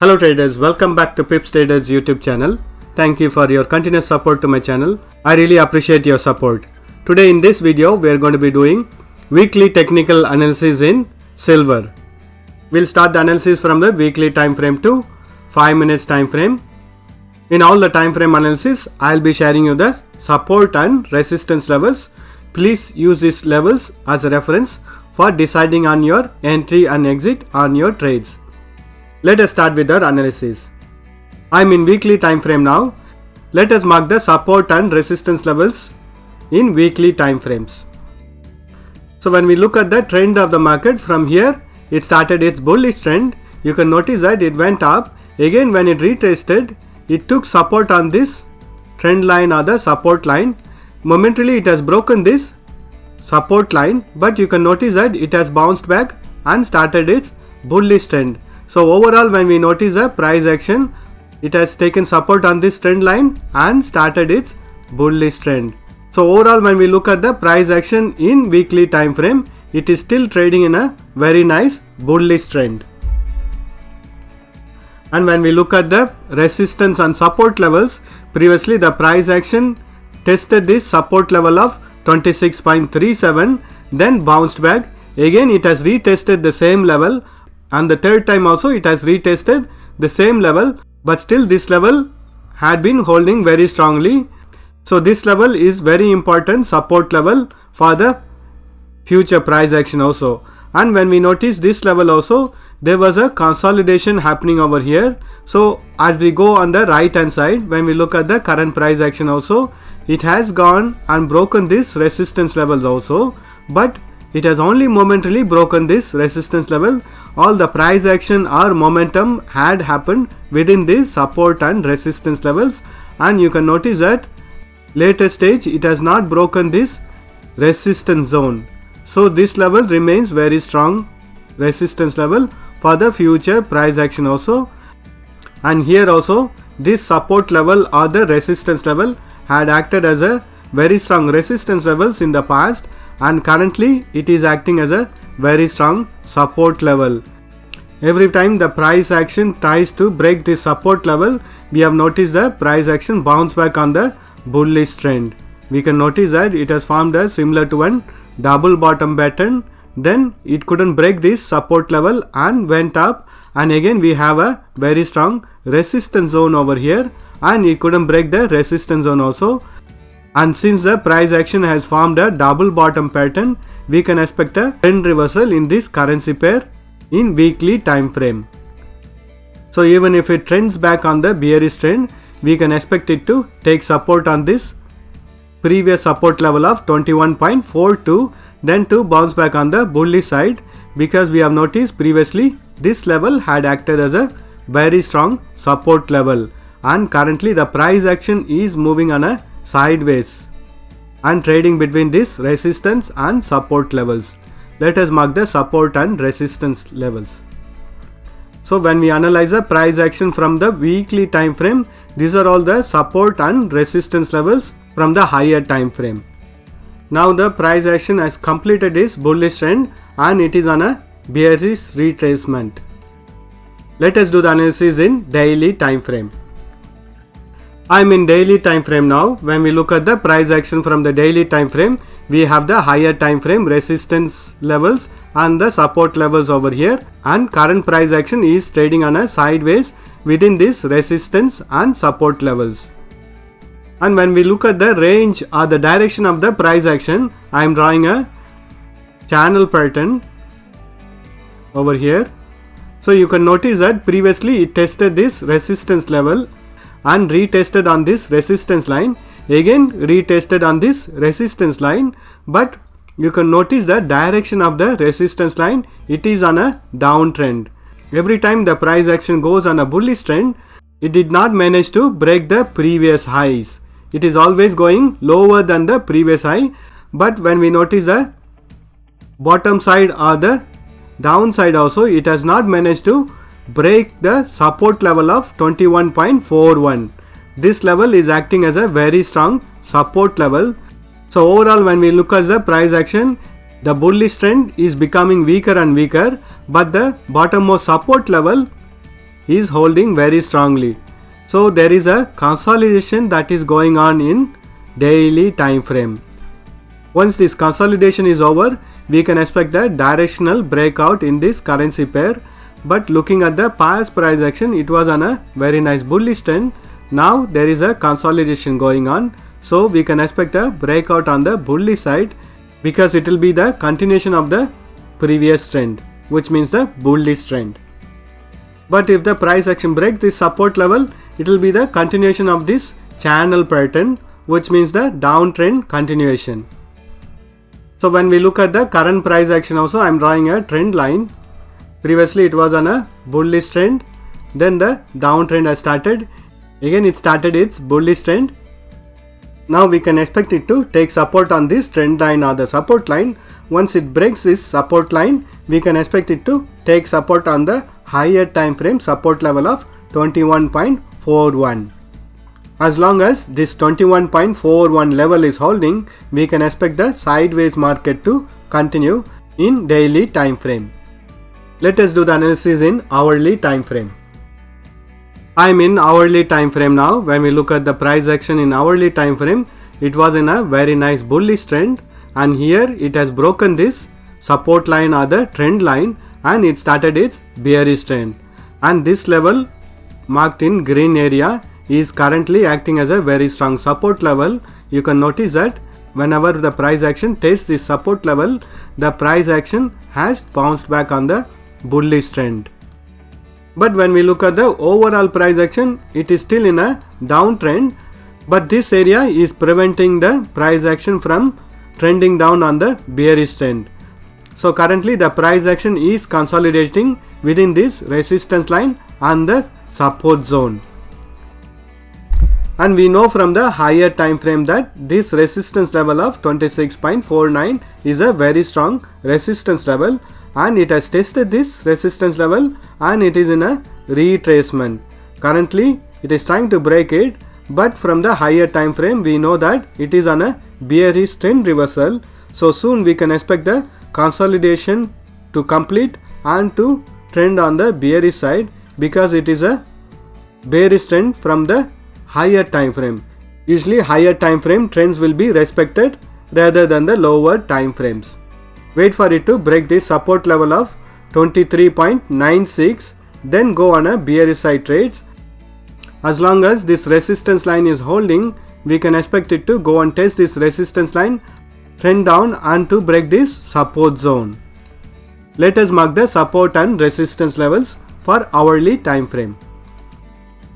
Hello traders, welcome back to Pips Traders YouTube channel. Thank you for your continuous support to my channel. I really appreciate your support. Today in this video we are going to be doing weekly technical analysis in silver. We'll start the analysis from the weekly time frame to 5 minutes time frame. In all the time frame analysis, I'll be sharing you the support and resistance levels. Please use these levels as a reference for deciding on your entry and exit on your trades. Let us start with our analysis. I'm in weekly time frame now. Let us mark the support and resistance levels in weekly time frames. So when we look at the trend of the market from here, it started its bullish trend. You can notice that it went up. Again when it retested, it took support on this trend line or the support line. Momentarily it has broken this support line, but you can notice that it has bounced back and started its bullish trend. So overall when we notice the price action, it has taken support on this trend line and started its bullish trend. So overall when we look at the price action in weekly time frame, it is still trading in a very nice bullish trend. And when we look at the resistance and support levels, previously the price action tested this support level of 26.37, then bounced back. Again it has retested the same level, and the third time also it has retested the same level, but still this level had been holding very strongly. So this level is very important support level for the future price action also. And when we notice this level also, there was a consolidation happening over here. So as we go on the right hand side, when we look at the current price action also, it has gone and broken this resistance levels also, but it has only momentarily broken this resistance level. All the price action or momentum had happened within this support and resistance levels, and you can notice that later stage it has not broken this resistance zone. So this level remains very strong resistance level for the future price action also. And here also this support level or the resistance level had acted as a very strong resistance levels in the past, and currently it is acting as a very strong support level. Every time the price action tries to break this support level, we have noticed the price action bounce back on the bullish trend. We can notice that it has formed a similar to one double bottom pattern. Then it couldn't break this support level and went up, and again we have a very strong resistance zone over here, and it couldn't break the resistance zone also. And since the price action has formed a double bottom pattern, we can expect a trend reversal in this currency pair in weekly time frame. So even if it trends back on the bearish trend, we can expect it to take support on this previous support level of 21.42, then to bounce back on the bullish side, because we have noticed previously this level had acted as a very strong support level, and currently the price action is moving on a sideways and trading between this resistance and support levels. Let us mark the support and resistance levels. So when we analyze the price action from the weekly time frame, these are all the support and resistance levels from the higher time frame. Now the price action has completed its bullish trend and it is on a bearish retracement. Let us do the analysis in daily time frame. I'm in daily time frame now. When we look at the price action from the daily time frame, we have the higher time frame resistance levels and the support levels over here, and current price action is trading on a sideways within this resistance and support levels. And when we look at the range or the direction of the price action, I am drawing a channel pattern over here. So you can notice that previously it tested this resistance level and retested on this resistance line, again retested on this resistance line, but you can notice the direction of the resistance line, it is on a downtrend. Every time the price action goes on a bullish trend, it did not manage to break the previous highs. It is always going lower than the previous high, but when we notice the bottom side or the downside also, it has not managed to break the support level of 21.41. This level is acting as a very strong support level. So overall when we look at the price action, the bullish trend is becoming weaker and weaker, but the bottommost support level is holding very strongly. So there is a consolidation that is going on in daily time frame. Once this consolidation is over, we can expect a directional breakout in this currency pair. But looking at the past price action, it was on a very nice bullish trend. Now there is a consolidation going on. So we can expect a breakout on the bullish side, because it will be the continuation of the previous trend, which means the bullish trend. But if the price action breaks this support level, it will be the continuation of this channel pattern, which means the downtrend continuation. So when we look at the current price action also, I am drawing a trend line. Previously it was on a bullish trend, then the downtrend has started. Again it started its bullish trend. Now we can expect it to take support on this trend line or the support line. Once it breaks this support line, we can expect it to take support on the higher time frame support level of 21.41. As long as this 21.41 level is holding, we can expect the sideways market to continue in daily time frame. Let us do the analysis in hourly time frame. I am in hourly time frame now. When we look at the price action in hourly time frame, it was in a very nice bullish trend, and here it has broken this support line or the trend line, and it started its bearish trend. And this level marked in green area is currently acting as a very strong support level. You can notice that whenever the price action tests this support level, the price action has bounced back on the bullish trend. But when we look at the overall price action, it is still in a downtrend, but this area is preventing the price action from trending down on the bearish trend. So currently the price action is consolidating within this resistance line and the support zone. And we know from the higher time frame that this resistance level of 26.49 is a very strong resistance level, and it has tested this resistance level and it is in a retracement. Currently it is trying to break it, but from the higher time frame we know that it is on a bearish trend reversal. So soon we can expect the consolidation to complete and to trend on the bearish side, because it is a bearish trend from the higher time frame. Usually higher time frame trends will be respected rather than the lower time frames. Wait for it to break this support level of 23.96, then go on a bearish side trades. As long as this resistance line is holding, we can expect it to go and test this resistance line, trend down and to break this support zone. Let us mark the support and resistance levels for hourly time frame.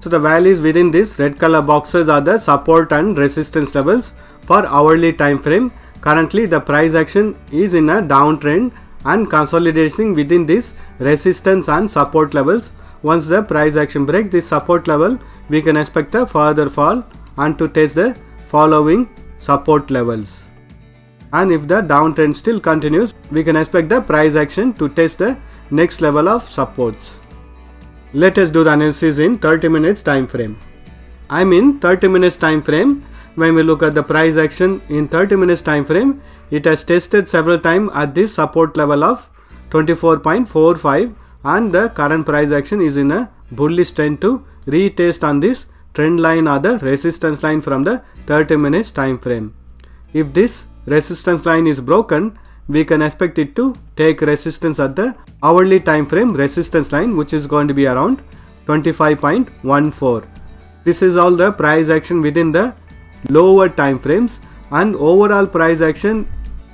So the values within this red color boxes are the support and resistance levels for hourly time frame. Currently the price action is in a downtrend and consolidating within this resistance and support levels. Once the price action breaks this support level, we can expect a further fall and to test the following support levels. And if the downtrend still continues, we can expect the price action to test the next level of supports. Let us do the analysis in 30 minutes time frame. I am in 30 minutes time frame. When we look at the price action in 30 minutes time frame, it has tested several times at this support level of 24.45, and the current price action is in a bullish trend to retest on this trend line or the resistance line from the 30 minutes time frame. If this resistance line is broken, we can expect it to take resistance at the hourly time frame resistance line, which is going to be around 25.14. This is all the price action within the lower time frames, and overall price action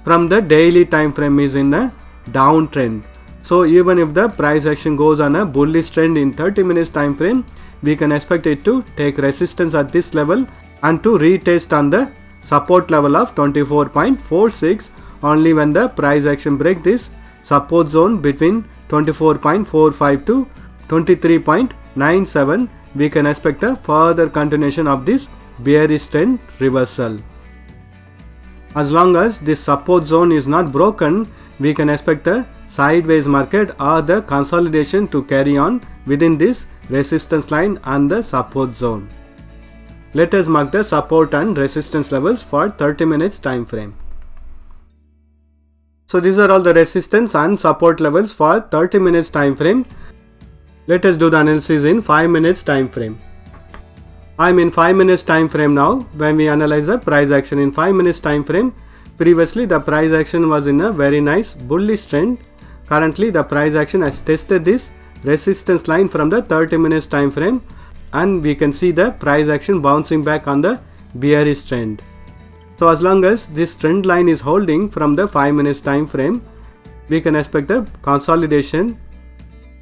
from the daily time frame is in a downtrend. So even if the price action goes on a bullish trend in 30 minutes time frame, we can expect it to take resistance at this level and to retest on the support level of 24.46. only when the price action break this support zone between 24.45 to 23.97, we can expect a further continuation of this bearish trend reversal. As long as this support zone is not broken, we can expect a sideways market or the consolidation to carry on within this resistance line and the support zone. Let us mark the support and resistance levels for 30 minutes time frame. So these are all the resistance and support levels for 30 minutes time frame. Let us do the analysis in 5 minutes time frame. I am in 5 minutes time frame now. When we analyze the price action in 5 minutes time frame, previously the price action was in a very nice bullish trend. Currently the price action has tested this resistance line from the 30 minutes time frame, and we can see the price action bouncing back on the bearish trend. So as long as this trend line is holding from the 5 minutes time frame, we can expect a consolidation,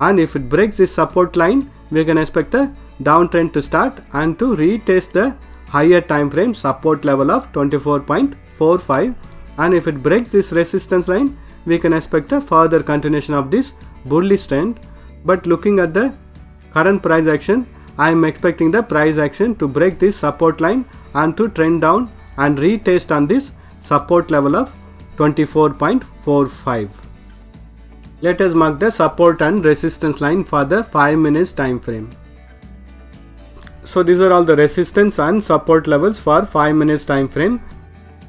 and if it breaks this support line, we can expect a downtrend to start and to retest the higher time frame support level of 24.45, and if it breaks this resistance line, we can expect a further continuation of this bullish trend. But looking at the current price action, I am expecting the price action to break this support line and to trend down and retest on this support level of 24.45. Let us mark the support and resistance line for the 5 minutes time frame. So these are all the resistance and support levels for 5 minutes time frame.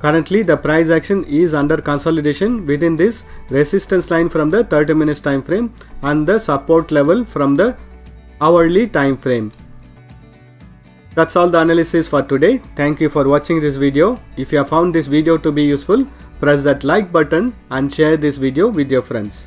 Currently the price action is under consolidation within this resistance line from the 30 minutes time frame and the support level from the hourly time frame. That's all the analysis for today. Thank you for watching this video. If you have found this video to be useful, press that like button and share this video with your friends.